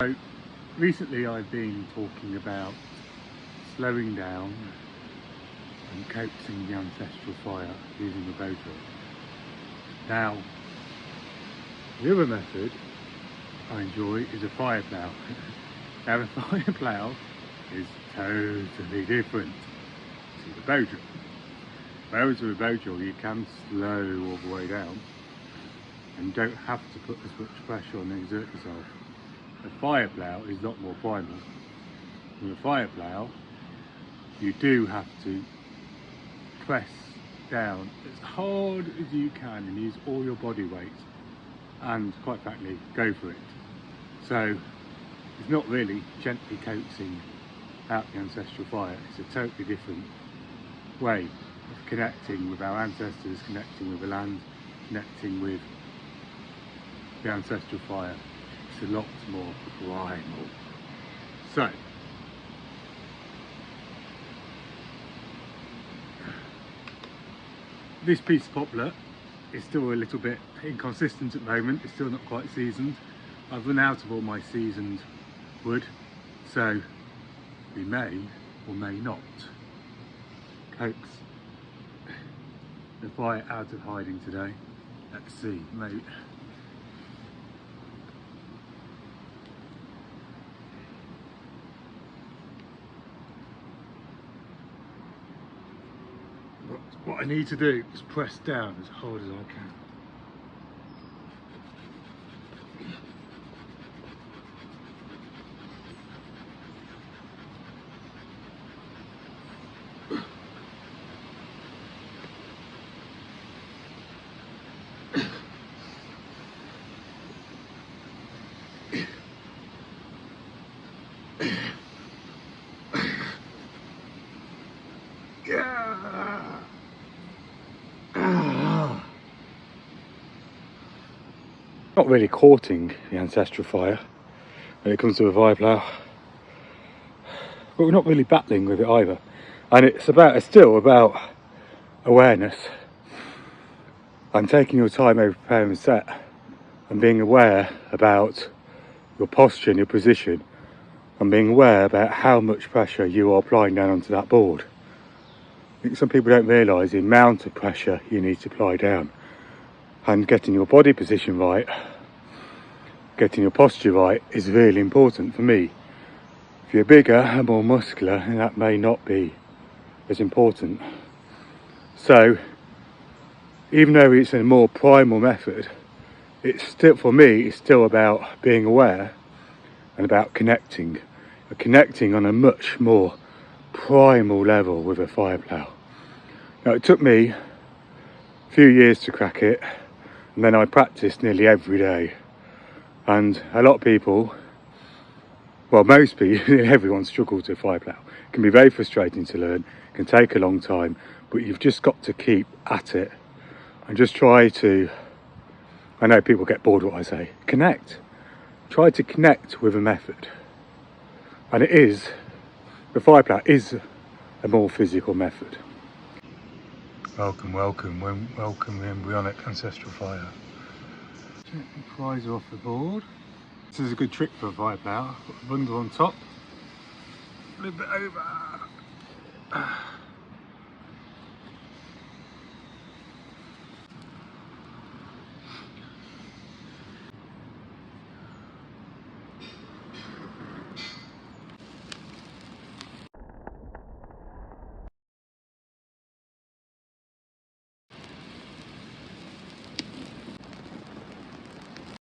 So recently I've been talking about slowing down and coaxing the ancestral fire using a bow drill. Now, the other method I enjoy is a fire plough. Now, a fire plough is totally different to the bow drill. Whereas with a bow drill you can slow all the way down and don't have to put as much pressure on and exert yourself. A fire plough is a lot more primal. With a fire plough you do have to press down as hard as you can and use all your body weight and, quite frankly, go for it. So it's not really gently coaxing out the ancestral fire. It's a totally different way of connecting with our ancestors, connecting with the land, connecting with the ancestral fire. It's a lot more primal. So this piece of poplar is still a little bit inconsistent at the moment. It's still not quite seasoned. I've run out of all my seasoned wood, so we may or may not coax the fire out of hiding today. Let's see, maybe. What I need to do is press down as hard as I can. Not really courting the ancestral fire when it comes to a fire plough, but we're not really battling with it either. And it's still about awareness and taking your time over preparing the set and being aware about your posture and your position and being aware about how much pressure you are applying down onto that board. I think some people don't realise the amount of pressure you need to apply down, and getting your body position right, getting your posture right is really important for me. If you're bigger and more muscular, then that may not be as important. So even though it's a more primal method, it's still, for me, it's still about being aware and about connecting on a much more primal level with a fire plough. Now, it took me a few years to crack it, and then I practiced nearly every day. And a lot of people, well, most people, everyone struggles with fire plough. It can be very frustrating to learn, it can take a long time, but you've just got to keep at it and just try to, I know people get bored of what I say, connect. Try to connect with a method. And it is, the fire plough is a more physical method. Welcome the embryonic ancestral fire. Gently prise off the board. This is a good trick for a fire plough. Put the bundle on top, a little bit over.